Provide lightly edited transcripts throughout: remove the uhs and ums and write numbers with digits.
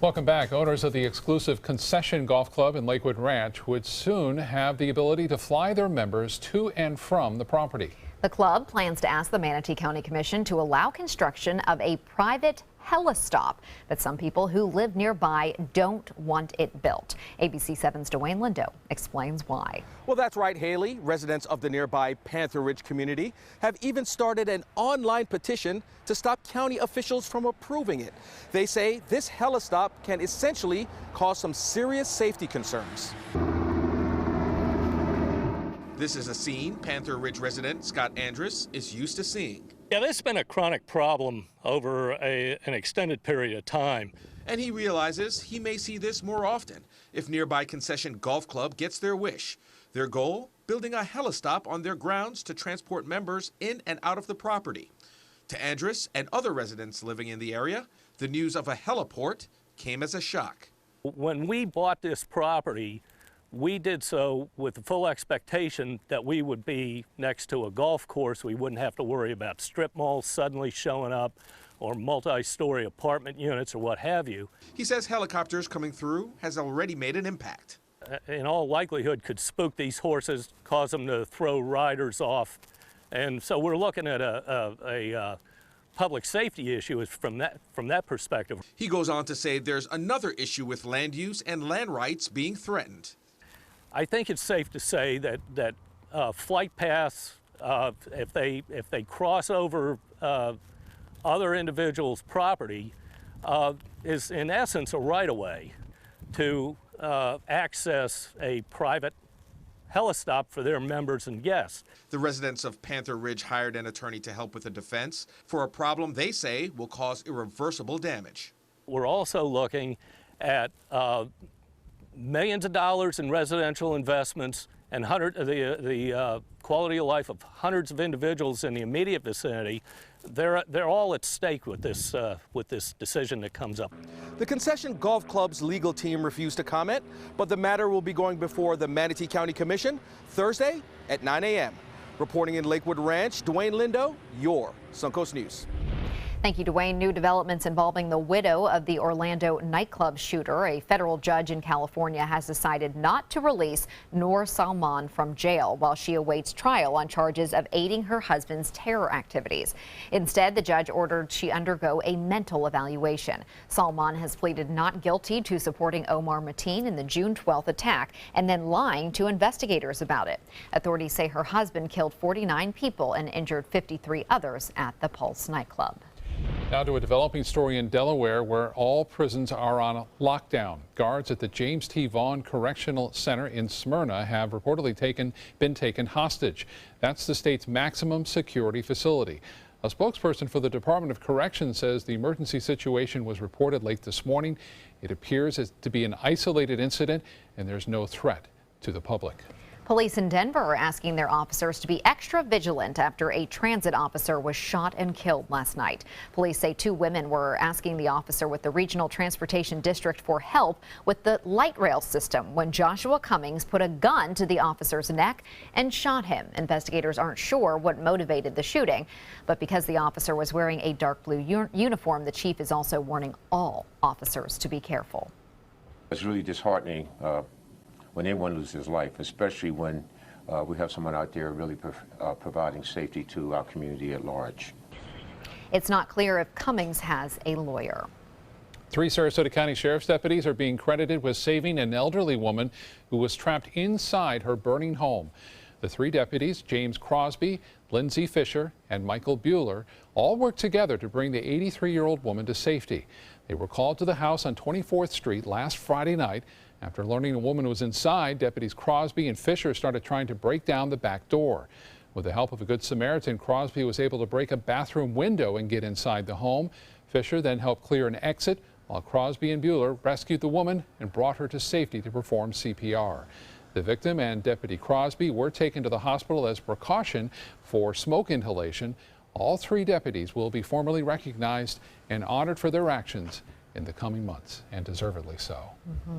Welcome back. Owners of the exclusive Concession Golf Club in Lakewood Ranch would soon have the ability to fly their members to and from the property. The club plans to ask the Manatee County Commission to allow construction of a private helistop, but some people who live nearby don't want it built. ABC 7's Dwayne Lindo explains why. Well, that's right, Haley. Residents of the nearby Panther Ridge community have even started an online petition to stop county officials from approving it. They say this helistop can essentially cause some serious safety concerns. This is a scene Panther Ridge resident Scott Andrus is used to seeing. Yeah, this has been a chronic problem over an extended period of time. And he realizes he may see this more often if nearby Concession Golf Club gets their wish. Their goal, building a helistop on their grounds to transport members in and out of the property. To Andrus and other residents living in the area, the news of a heliport came as a shock. When we bought this property, we did so with the full expectation that we would be next to a golf course. We wouldn't have to worry about strip malls suddenly showing up or multi-story apartment units or what have you. He says helicopters coming through has already made an impact. In all likelihood could spook these horses, cause them to throw riders off. And so we're looking at a public safety issue from that perspective. He goes on to say there's another issue with land use and land rights being threatened. I think it's safe to say that flight paths, if they cross over other individuals' property, is in essence a right-of-way to access a private helistop for their members and guests. The residents of Panther Ridge hired an attorney to help with the defense for a problem they say will cause irreversible damage. We're also looking at millions of dollars in residential investments and the quality of life of hundreds of individuals in the immediate vicinity. They're all at stake with this decision that comes up. The Concession Golf Club's legal team refused to comment, but the matter will be going before the Manatee County Commission Thursday at 9 a.m. Reporting in Lakewood Ranch, Dwayne Lindo, your Suncoast News. Thank you, Dwayne. New developments involving the widow of the Orlando nightclub shooter. A federal judge in California has decided not to release Noor Salman from jail while she awaits trial on charges of aiding her husband's terror activities. Instead, the judge ordered she undergo a mental evaluation. Salman has pleaded not guilty to supporting Omar Mateen in the June 12th attack and then lying to investigators about it. Authorities say her husband killed 49 people and injured 53 others at the Pulse nightclub. Now to a developing story in Delaware where all prisons are on lockdown. Guards at the James T. Vaughn Correctional Center in Smyrna have reportedly been taken hostage. That's the state's maximum security facility. A spokesperson for the Department of Corrections says the emergency situation was reported late this morning. It appears to be an isolated incident and there's no threat to the public. Police in Denver are asking their officers to be extra vigilant after a transit officer was shot and killed last night. Police say 2 women were asking the officer with the Regional Transportation District for help with the light rail system when Joshua Cummings put a gun to the officer's neck and shot him. Investigators aren't sure what motivated the shooting, but because the officer was wearing a dark blue uniform, the chief is also warning all officers to be careful. It's really disheartening when anyone loses life, especially when we have someone out there really providing safety to our community at large. It's not clear if Cummings has a lawyer. 3 Sarasota County Sheriff's deputies are being credited with saving an elderly woman who was trapped inside her burning home. The 3 deputies, James Crosby, Lindsay Fisher, and Michael Bueller, all worked together to bring the 83-year-old woman to safety. They were called to the house on 24th Street last Friday night. After learning a woman was inside, deputies Crosby and Fisher started trying to break down the back door. With the help of a Good Samaritan, Crosby was able to break a bathroom window and get inside the home. Fisher then helped clear an exit, while Crosby and Bueller rescued the woman and brought her to safety to perform CPR. The victim and Deputy Crosby were taken to the hospital as precaution for smoke inhalation. All 3 deputies will be formally recognized and honored for their actions in the coming months, and deservedly so.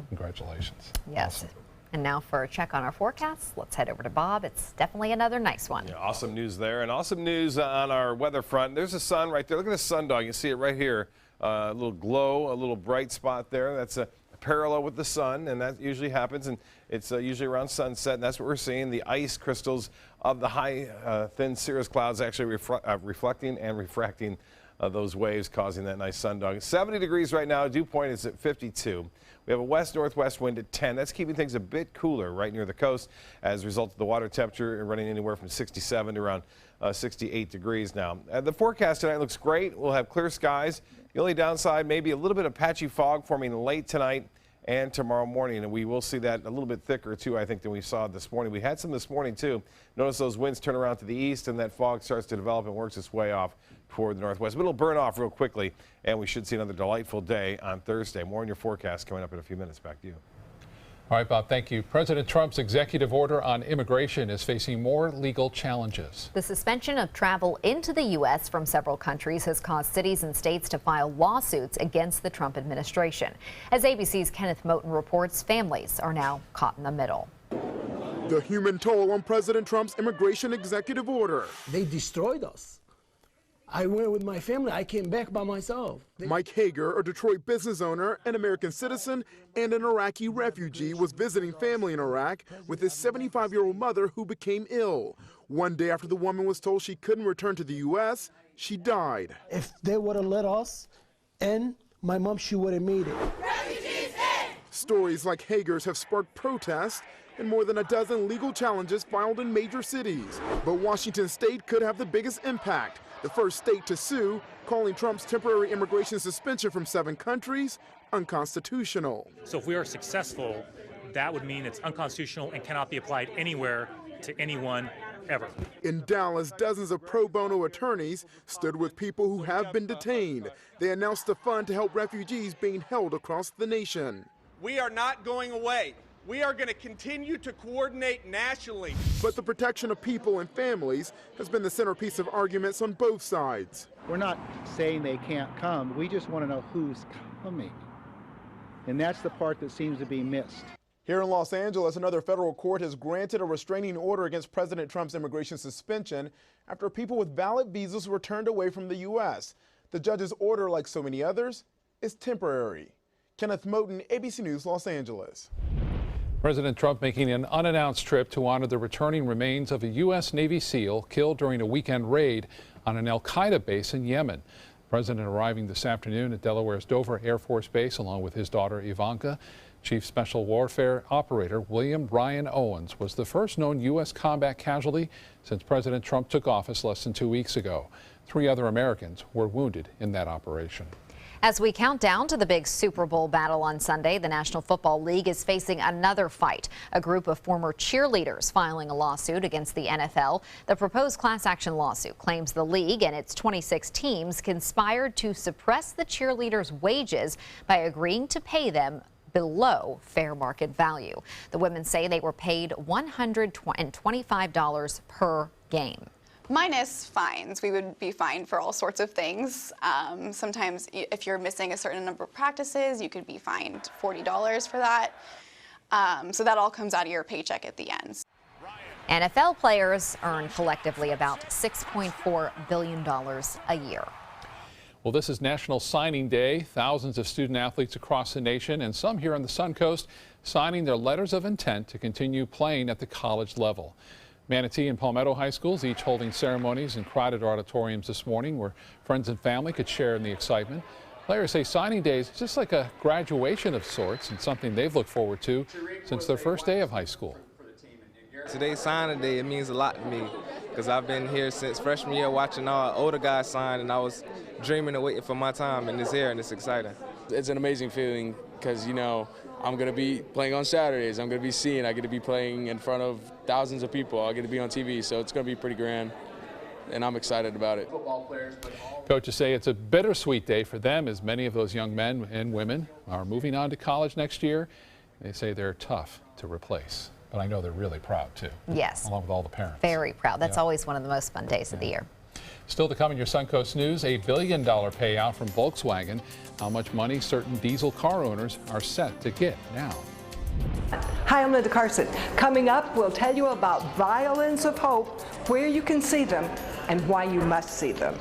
Congratulations. Yes. Awesome. And now for a check on our forecast, let's head over to Bob. It's definitely another nice one. Yeah, awesome news there, and awesome news on our weather front. There's a sun right there. Look at the sun dog. You see it right here a little glow, a little bright spot there. That's a parallel with the sun, and that usually happens, and it's usually around sunset, and that's what we're seeing. The ice crystals of the high, thin cirrus clouds actually reflecting and refracting those waves, causing that nice sundog. 70 degrees right now. Dew point is at 52. We have a west-northwest wind at 10. That's keeping things a bit cooler right near the coast as a result of the water temperature running anywhere from 67 to around 68 degrees now. The forecast tonight looks great. We'll have clear skies. The only downside, maybe a little bit of patchy fog forming late tonight and tomorrow morning, and we will see that a little bit thicker too, I think, than we saw this morning. We had some this morning too. Notice those winds turn around to the east, and that fog starts to develop and works its way off toward the northwest. But it'll burn off real quickly, and we should see another delightful day on Thursday. More on your forecast coming up in a few minutes. Back to you. All right, Bob, thank you. President Trump's executive order on immigration is facing more legal challenges. The suspension of travel into the U.S. from several countries has caused cities and states to file lawsuits against the Trump administration. As ABC's Kenneth Moten reports, families are now caught in the middle. The human toll on President Trump's immigration executive order. They destroyed us. I went with my family. I came back by myself. Mike Hager, a Detroit business owner, an American citizen, and an Iraqi refugee, was visiting family in Iraq with his 75-year-old mother who became ill. One day after the woman was told she couldn't return to the U.S., she died. If they would have let us in, my mom, she would have made it. Stories like Hager's have sparked protests and more than a dozen legal challenges filed in major cities. But Washington state could have the biggest impact. The first state to sue, calling Trump's temporary immigration suspension from 7 countries unconstitutional. So if we are successful, that would mean it's unconstitutional and cannot be applied anywhere to anyone ever. In Dallas, dozens of pro bono attorneys stood with people who have been detained. They announced a fund to help refugees being held across the nation. We are not going away. We are going to continue to coordinate nationally. But the protection of people and families has been the centerpiece of arguments on both sides. We're not saying they can't come. We just want to know who's coming. And that's the part that seems to be missed. Here in Los Angeles, another federal court has granted a restraining order against President Trump's immigration suspension after people with valid visas were turned away from the U.S. The judge's order, like so many others, is temporary. Kenneth Moten, ABC News, Los Angeles. President Trump making an unannounced trip to honor the returning remains of a U.S. Navy SEAL killed during a weekend raid on an al-Qaeda base in Yemen. The president arriving this afternoon at Delaware's Dover Air Force Base along with his daughter Ivanka. Chief Special Warfare Operator William Ryan Owens was the first known U.S. combat casualty since President Trump took office less than 2 weeks ago. 3 other Americans were wounded in that operation. As we count down to the big Super Bowl battle on Sunday, the National Football League is facing another fight. A group of former cheerleaders filing a lawsuit against the NFL. The proposed class action lawsuit claims the league and its 26 teams conspired to suppress the cheerleaders' wages by agreeing to pay them below fair market value. The women say they were paid $125 per game. Minus fines. We would be fined for all sorts of things. Sometimes if you're missing a certain number of practices, you could be fined $40 for that. So that all comes out of your paycheck at the end. NFL players earn collectively about $6.4 billion a year. Well, this is National Signing Day. Thousands of student athletes across the nation and some here on the Suncoast signing their letters of intent to continue playing at the college level. Manatee and Palmetto High Schools each holding ceremonies in crowded auditoriums this morning where friends and family could share in the excitement. Players say signing day is just like a graduation of sorts and something they've looked forward to since their first day of high school. Today's signing day, it means a lot to me because I've been here since freshman year watching all older guys sign, and I was dreaming and waiting for my time, and it's here and it's exciting. It's an amazing feeling because, you know, I'm going to be playing on Saturdays. I'm going to be seen. I get to be playing in front of thousands of people. I get to be on TV, so it's going to be pretty grand, and I'm excited about it. Coaches say it's a bittersweet day for them as many of those young men and women are moving on to college next year. They say they're tough to replace, but I know they're really proud too. Yes. Along with all the parents. Very proud. That's always one of the most fun days of the year. Still to come in your Suncoast News, $1 billion payout from Volkswagen. How much money certain diesel car owners are set to get now. Hi, I'm Linda Carson. Coming up, we'll tell you about violins of hope, where you can see them, and why you must see them.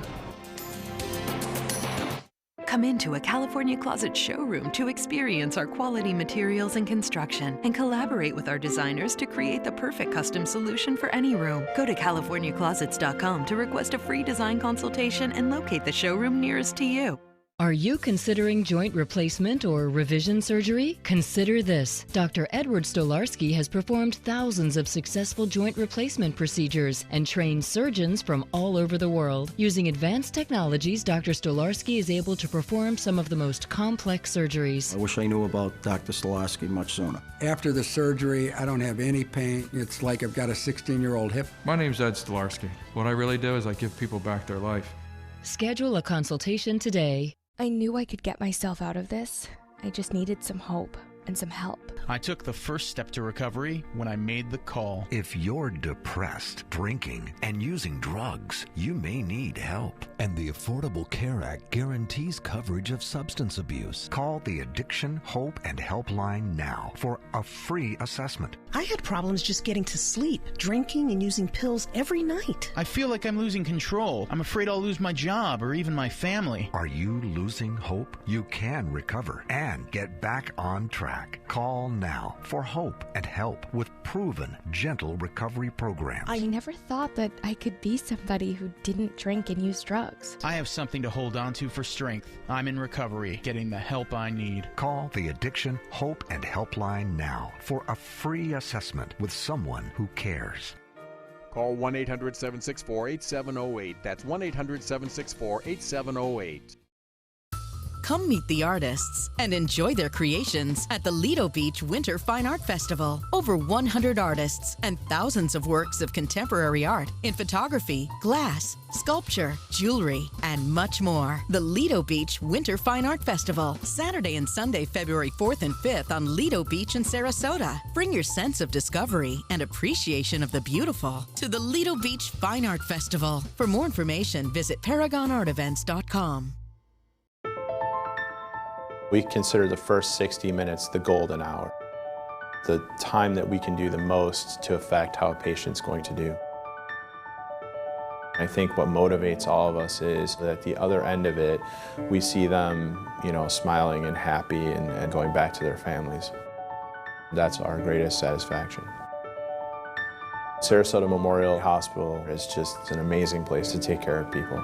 Come into a California Closet showroom to experience our quality materials and construction and collaborate with our designers to create the perfect custom solution for any room. Go to CaliforniaClosets.com to request a free design consultation and locate the showroom nearest to you. Are you considering joint replacement or revision surgery? Consider this. Dr. Edward Stolarski has performed thousands of successful joint replacement procedures and trained surgeons from all over the world. Using advanced technologies, Dr. Stolarski is able to perform some of the most complex surgeries. I wish I knew about Dr. Stolarski much sooner. After the surgery, I don't have any pain. It's like I've got a 16-year-old hip. My name's Ed Stolarski. What I really do is I give people back their life. Schedule a consultation today. I knew I could get myself out of this. I just needed some hope and some help. I took the first step to recovery when I made the call. If you're depressed, drinking, and using drugs, you may need help. And the Affordable Care Act guarantees coverage of substance abuse. Call the Addiction, Hope, and Helpline now for a free assessment. I had problems just getting to sleep, drinking and using pills every night. I feel like I'm losing control. I'm afraid I'll lose my job or even my family. Are you losing hope? You can recover and get back on track. Call now for hope and help with proven, gentle recovery programs. I never thought that I could be somebody who didn't drink and use drugs. I have something to hold on to for strength. I'm in recovery, getting the help I need. Call the Addiction, Hope, and Helpline now for a free assessment with someone who cares. Call 1-800-764-8708. That's 1-800-764-8708. Come meet the artists and enjoy their creations at the Lido Beach Winter Fine Art Festival. Over 100 artists and thousands of works of contemporary art in photography, glass, sculpture, jewelry, and much more. The Lido Beach Winter Fine Art Festival, Saturday and Sunday, February 4th and 5th on Lido Beach in Sarasota. Bring your sense of discovery and appreciation of the beautiful to the Lido Beach Fine Art Festival. For more information, visit ParagonArtEvents.com. We consider the first 60 minutes the golden hour, the time that we can do the most to affect how a patient's going to do. I think what motivates all of us is that at the other end of it, we see them, smiling and happy and going back to their families. That's our greatest satisfaction. Sarasota Memorial Hospital is just an amazing place to take care of people.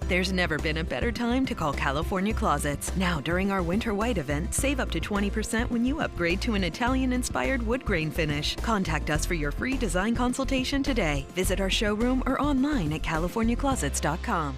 There's never been a better time to call California Closets. Now, during our Winter White event, save up to 20% when you upgrade to an Italian-inspired wood grain finish. Contact us for your free design consultation today. Visit our showroom or online at CaliforniaClosets.com.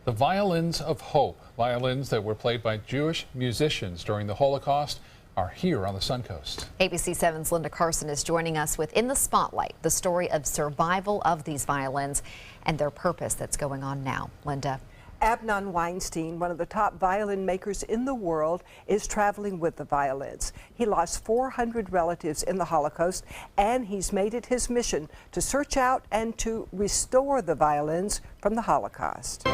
The Violins of Hope, violins that were played by Jewish musicians during the Holocaust, are here on the Suncoast. ABC 7's Linda Carson is joining us with In the Spotlight, the story of survival of these violins and their purpose that's going on now. Linda. Amnon Weinstein, one of the top violin makers in the world, is traveling with the violins. He lost 400 relatives in the Holocaust, and he's made it his mission to search out and to restore the violins from the Holocaust.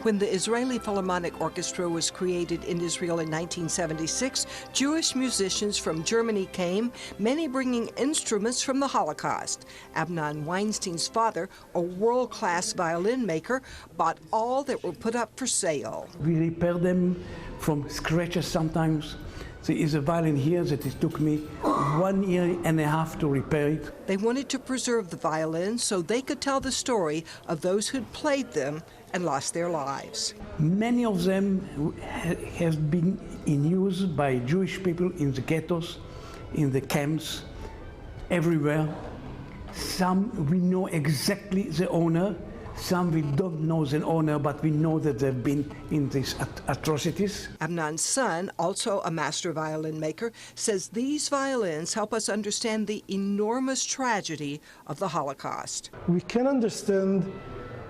When the Israeli Philharmonic Orchestra was created in Israel in 1976, Jewish musicians from Germany came, many bringing instruments from the Holocaust. Amnon Weinstein's father, a world-class violin maker, bought all that were put up for sale. We repair them from scratches sometimes. There is a violin here that it took me 1.5 years to repair it. They wanted to preserve the violins so they could tell the story of those who'd played them and lost their lives. Many of them have been in use by Jewish people in the ghettos, in the camps, everywhere. Some we know exactly the owner, some we don't know the owner, but we know that they've been in these atrocities. Amnon's son, also a master violin maker, says these violins help us understand the enormous tragedy of the Holocaust. We can understand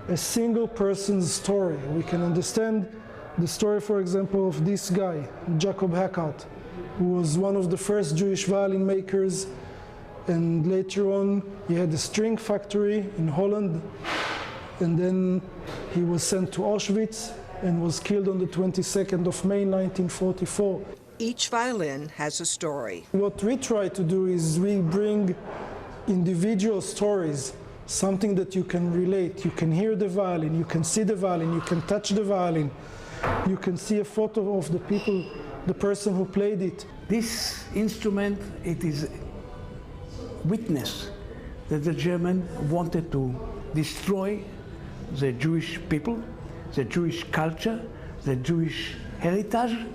a single person's story. We can understand the story, for example, of this guy, Jacob Hackart, who was one of the first Jewish violin makers, and later on he had a string factory in Holland, and then he was sent to Auschwitz and was killed on the 22nd of May 1944. Each violin has a story. What we try to do is we bring individual stories, something that you can relate. You can hear the violin, you can see the violin, you can touch the violin, you can see a photo of the person who played it. This instrument, it is witness that the German wanted to destroy the Jewish people, the Jewish culture, the Jewish heritage,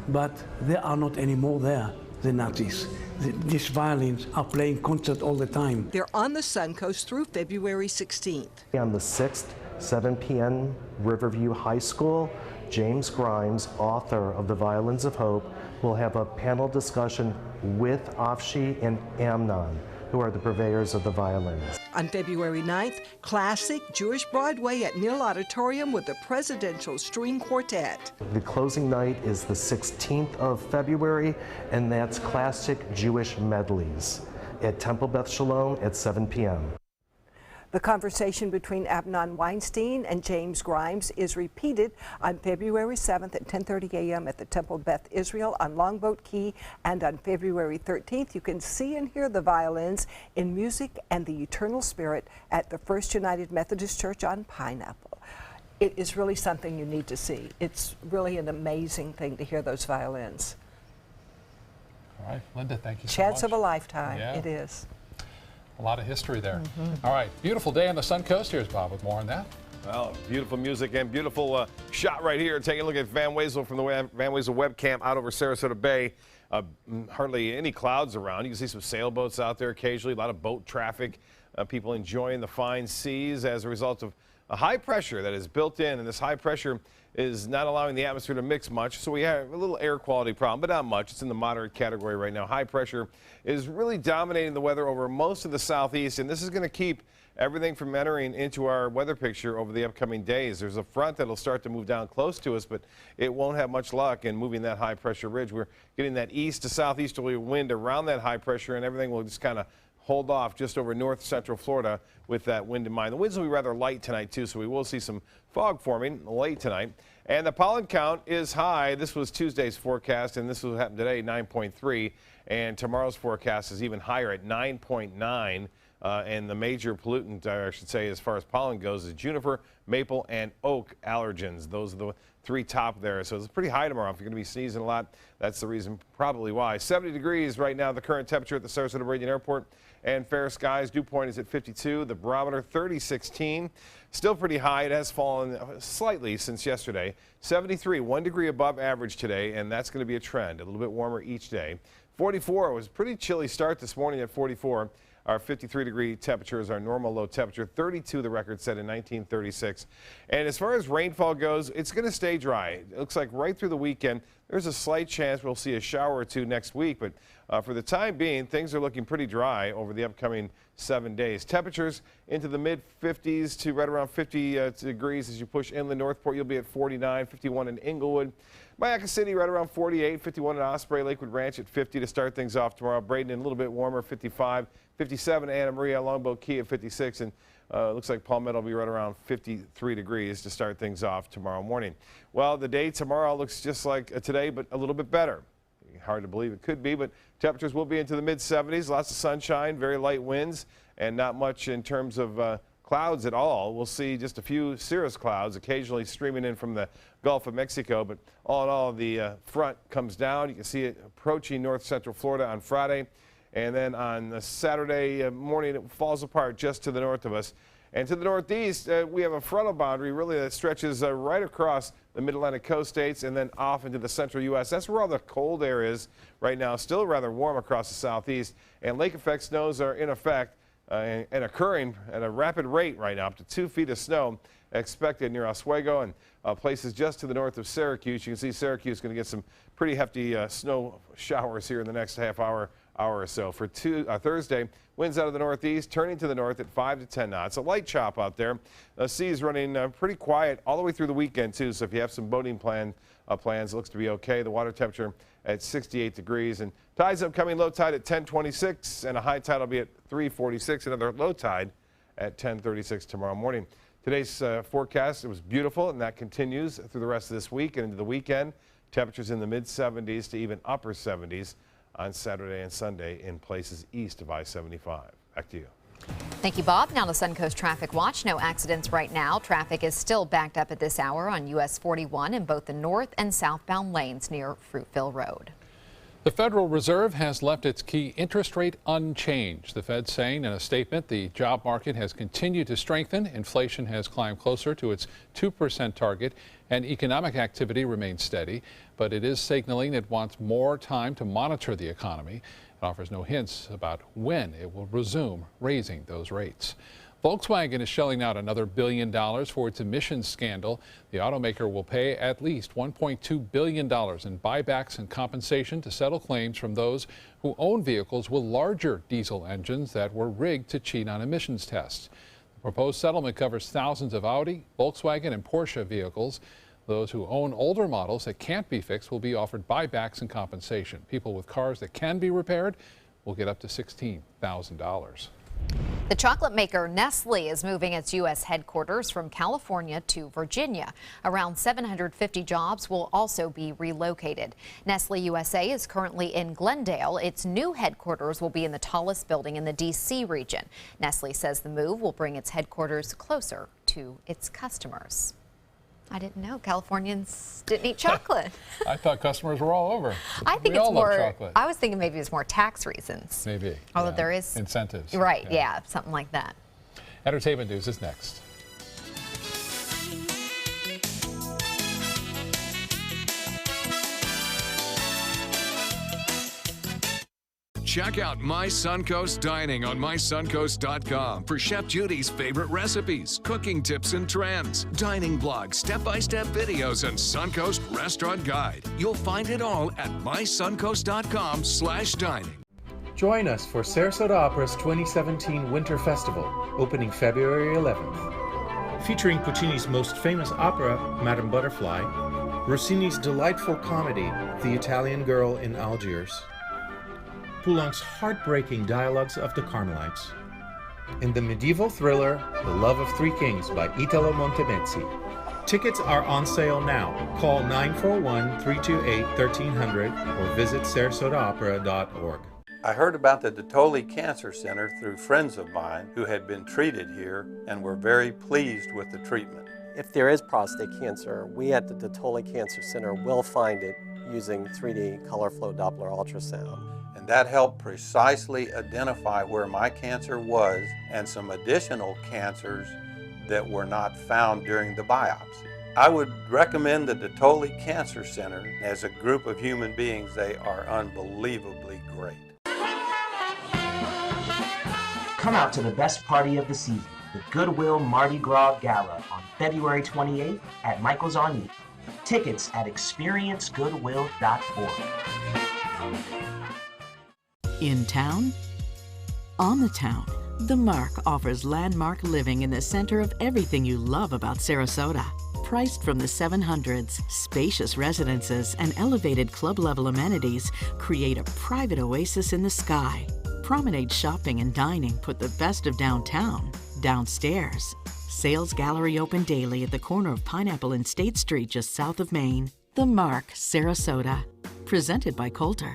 but they are not anymore there, the Nazis. These violins are playing concert all the time. They're on the Suncoast through February 16th. On the 6th, 7 p.m., Riverview High School, James Grimes, author of The Violins of Hope, will have a panel discussion with Afshi and Amnon, who are the purveyors of the violins. On February 9th, classic Jewish Broadway at Neal Auditorium with the Presidential String Quartet. The closing night is the 16th of February, and that's classic Jewish medleys at Temple Beth Shalom at 7 p.m. The conversation between Amnon Weinstein and James Grimes is repeated on February 7th at 10:30 a.m. at the Temple Beth Israel on Longboat Key, and on February 13th you can see and hear the violins in Music and the Eternal Spirit at the First United Methodist Church on Pineapple. It is really something you need to see. It's really an amazing thing to hear those violins. All right, Linda, thank you so Chance much. of a lifetime, Yeah. it is. A lot of history there. All right, beautiful day on the Suncoast. Here's Bob with more on that. Well, beautiful music and beautiful shot right here. Taking a look at Van Wezel from the Van Wezel webcam out over Sarasota Bay. Hardly any clouds around. You can see some sailboats out there occasionally, a lot of boat traffic, people enjoying the fine seas as a result of a high pressure that is built in, and this high pressure is not allowing the atmosphere to mix much, so we have a little air quality problem, but not much. It's in the moderate category right now. High pressure is really dominating the weather over most of the southeast, and this is going to keep everything from entering into our weather picture over the upcoming days. There's a front that'll start to move down close to us, but it won't have much luck in moving that high pressure ridge. We're getting that east to southeasterly wind around that high pressure, and everything will just kind of hold off just over north central Florida with that wind in mind. The winds will be rather light tonight too, so we will see some fog forming late tonight. And the pollen count is high. This was Tuesday's forecast, and this will happen today, 9.3. And tomorrow's forecast is even higher at 9.9. And the major pollutant, I should say, as far as pollen goes, is juniper, maple, and oak allergens. Those are the three top there. So it's pretty high tomorrow. If you're going to be sneezing a lot, that's the reason probably why. 70 degrees right now, the current temperature at the Sarasota Meridian Airport. And fair skies. Dew point is at 52. The barometer 3016. Still pretty high. It has fallen slightly since yesterday. 73, 1 degree above average today, and that's going to be a trend. A little bit warmer each day. 44 was a pretty chilly start this morning at 44. Our 53-degree temperature is our normal low temperature. 32, the record set in 1936. And as far as rainfall goes, it's going to stay dry. It looks like right through the weekend, there's a slight chance we'll see a shower or two next week. But for the time being, things are looking pretty dry over the upcoming 7 days. Temperatures into the mid-50s to right around 50 degrees as you push inland. Northport, you'll be at 49, 51 in Inglewood. Mayaca City right around 48, 51 in Osprey, Lakewood Ranch at 50 to start things off tomorrow. Braden a little bit warmer, 55, 57 Anna Maria, Longboat Key at 56, and looks like Palmetto will be right around 53 degrees to start things off tomorrow morning. Well, the day tomorrow looks just like today, but a little bit better. Hard to believe it could be, but temperatures will be into the mid-70s, lots of sunshine, very light winds, and not much in terms of clouds at all. We'll see just a few cirrus clouds occasionally streaming in from the Gulf of Mexico, but all in all, the front comes down. You can see it approaching north central Florida on Friday, and then on the Saturday morning, it falls apart just to the north of us. And to the northeast, we have a frontal boundary really that stretches right across the mid-Atlantic coast states and then off into the central U.S. That's where all the cold air is right now. Still rather warm across the southeast, and lake effect snows are in effect and occurring at a rapid rate right now, up to 2 feet of snow expected near Oswego and places just to the north of Syracuse. You can see Syracuse is going to get some pretty hefty snow showers here in the next half hour or so. For Thursday, winds out of the northeast turning to the north at 5 to 10 knots. A light chop out there. The sea is running pretty quiet all the way through the weekend too, so if you have some boating plans, it looks to be okay. The water temperature at 68 degrees, and tides upcoming, low tide at 10:26 and a high tide will be at 3:46. Another low tide at 10:36 tomorrow morning. Today's forecast, it was beautiful, and that continues through the rest of this week and into the weekend. Temperatures in the mid-70s to even upper 70s on Saturday and Sunday in places east of I-75. Back to you. Thank you, Bob. Now to Suncoast Traffic Watch. No accidents right now. Traffic is still backed up at this hour on US 41 in both the north and southbound lanes near Fruitville Road. The Federal Reserve has left its key interest rate unchanged. The Fed saying in a statement the job market has continued to strengthen, inflation has climbed closer to its 2% target, and economic activity remains steady. But it is signaling it wants more time to monitor the economy. It offers no hints about when it will resume raising those rates. Volkswagen is shelling out another $1 billion for its emissions scandal. The automaker will pay at least $1.2 billion in buybacks and compensation to settle claims from those who own vehicles with larger diesel engines that were rigged to cheat on emissions tests. The proposed settlement covers thousands of Audi, Volkswagen, and Porsche vehicles. Those who own older models that can't be fixed will be offered buybacks and compensation. People with cars that can be repaired will get up to $16,000. The chocolate maker Nestle is moving its U.S. headquarters from California to Virginia. Around 750 jobs will also be relocated. Nestle USA is currently in Glendale. Its new headquarters will be in the tallest building in the D.C. region. Nestle says the move will bring its headquarters closer to its customers. I didn't know Californians didn't eat chocolate. I thought customers were all over. I think we it's all more. love chocolate. I was thinking maybe it's more tax reasons. Maybe. Although there is incentives. Right. Yeah. Something like that. Entertainment news is next. Check out My Suncoast Dining on mysuncoast.com for Chef Judy's favorite recipes, cooking tips and trends, dining blogs, step-by-step videos, and Suncoast Restaurant Guide. You'll find it all at mysuncoast.com/dining. Join us for Sarasota Opera's 2017 Winter Festival, opening February 11th. Featuring Puccini's most famous opera, Madame Butterfly, Rossini's delightful comedy, The Italian Girl in Algiers, Poulenc's heartbreaking Dialogues of the Carmelites, and the medieval thriller The Love of Three Kings by Italo Montemezzi. Tickets are on sale now. Call 941-328-1300 or visit sarasotaopera.org. I heard about the Dotoli Cancer Center through friends of mine who had been treated here and were very pleased with the treatment. If there is prostate cancer, we at the Dotoli Cancer Center will find it using 3D color flow Doppler ultrasound. And that helped precisely identify where my cancer was and some additional cancers that were not found during the biopsy. I would recommend the Dotoli Cancer Center. As a group of human beings, they are unbelievably great. Come out to the best party of the season, the Goodwill Mardi Gras Gala on February 28th at Michael's on E. Tickets at experiencegoodwill.org. In town? On the town, The Mark offers landmark living in the center of everything you love about Sarasota. Priced from the 700s, spacious residences and elevated club-level amenities create a private oasis in the sky. Promenade shopping and dining put the best of downtown downstairs. Sales gallery open daily at the corner of Pineapple and State Street just south of Main. The Mark, Sarasota. Presented by Coulter.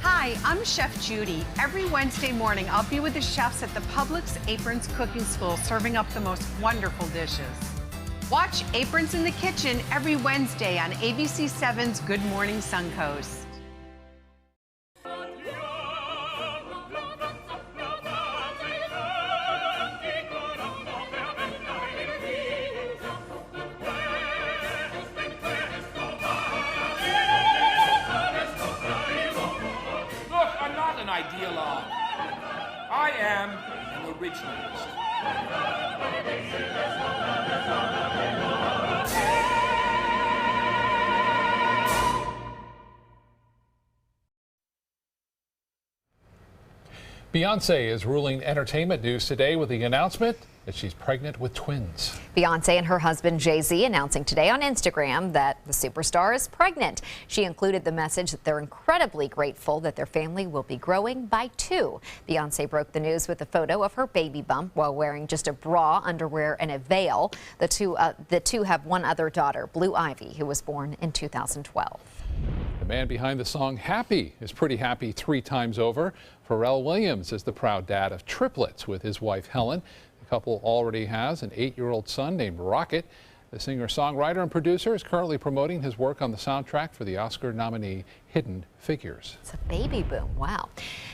Hi, I'm Chef Judy. Every Wednesday morning, I'll be with the chefs at the Publix Aprons Cooking School serving up the most wonderful dishes. Watch Aprons in the Kitchen every Wednesday on ABC7's Good Morning Suncoast. Ideologue. I am an originalist. Beyonce is ruling entertainment news today with the announcement that she's pregnant with twins. Beyonce and her husband Jay-Z announcing today on Instagram that the superstar is pregnant. She included the message that they're incredibly grateful that their family will be growing by 2. Beyonce broke the news with a photo of her baby bump while wearing just a bra, underwear, and a veil. The two have one other daughter, Blue Ivy, who was born in 2012. The man behind the song Happy is pretty happy 3 times over. Pharrell Williams is the proud dad of triplets with his wife Helen. The couple already has an 8-year-old son named Rocket. The singer-songwriter and producer is currently promoting his work on the soundtrack for the Oscar nominee Hidden Figures. It's a baby boom. Wow.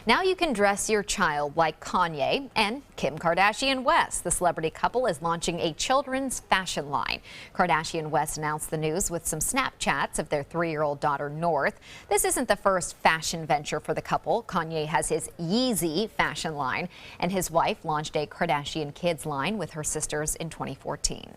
Now you can dress your child like Kanye and Kim Kardashian West. The celebrity couple is launching a children's fashion line. Kardashian West announced the news with some Snapchats of their 3-year-old daughter North. This isn't the first fashion venture for the couple. Kanye has his Yeezy fashion line, and his wife launched a Kardashian kids line with her sisters in 2014.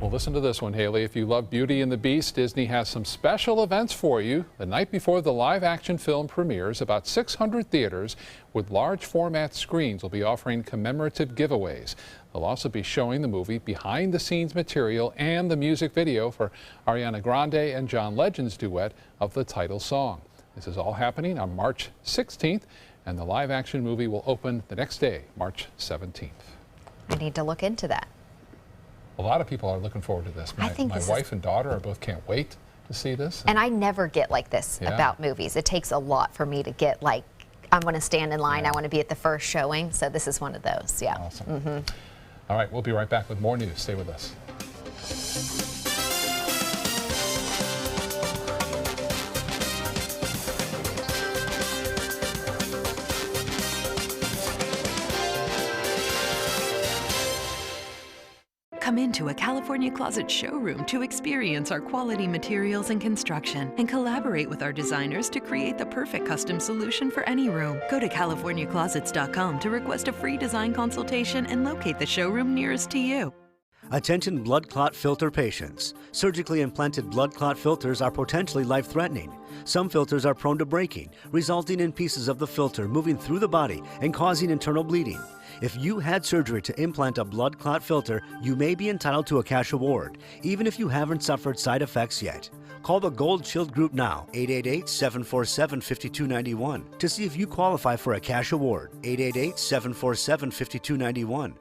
Well, listen to this one, Haley. If you love Beauty and the Beast, Disney has some special events for you. The night before the live-action film premieres, about 600 theaters with large format screens will be offering commemorative giveaways. They'll also be showing the movie behind-the-scenes material and the music video for Ariana Grande and John Legend's duet of the title song. This is all happening on March 16th, and the live-action movie will open the next day, March 17th. I need to look into that. A lot of people are looking forward to this. My wife and daughter both can't wait to see this. And I never get like this about movies. It takes a lot for me to get like, I'm going to stand in line. I want to be at the first showing. So this is one of those. Yeah. Awesome. All right, we'll be right back with more news. Stay with us. Come into a California Closet showroom to experience our quality materials and construction and collaborate with our designers to create the perfect custom solution for any room. Go to CaliforniaClosets.com to request a free design consultation and locate the showroom nearest to you. Attention blood clot filter patients. Surgically implanted blood clot filters are potentially life-threatening. Some filters are prone to breaking, resulting in pieces of the filter moving through the body and causing internal bleeding. If you had surgery to implant a blood clot filter, you may be entitled to a cash award, even if you haven't suffered side effects yet. Call the Gold Shield Group now, 888-747-5291, to see if you qualify for a cash award, 888-747-5291.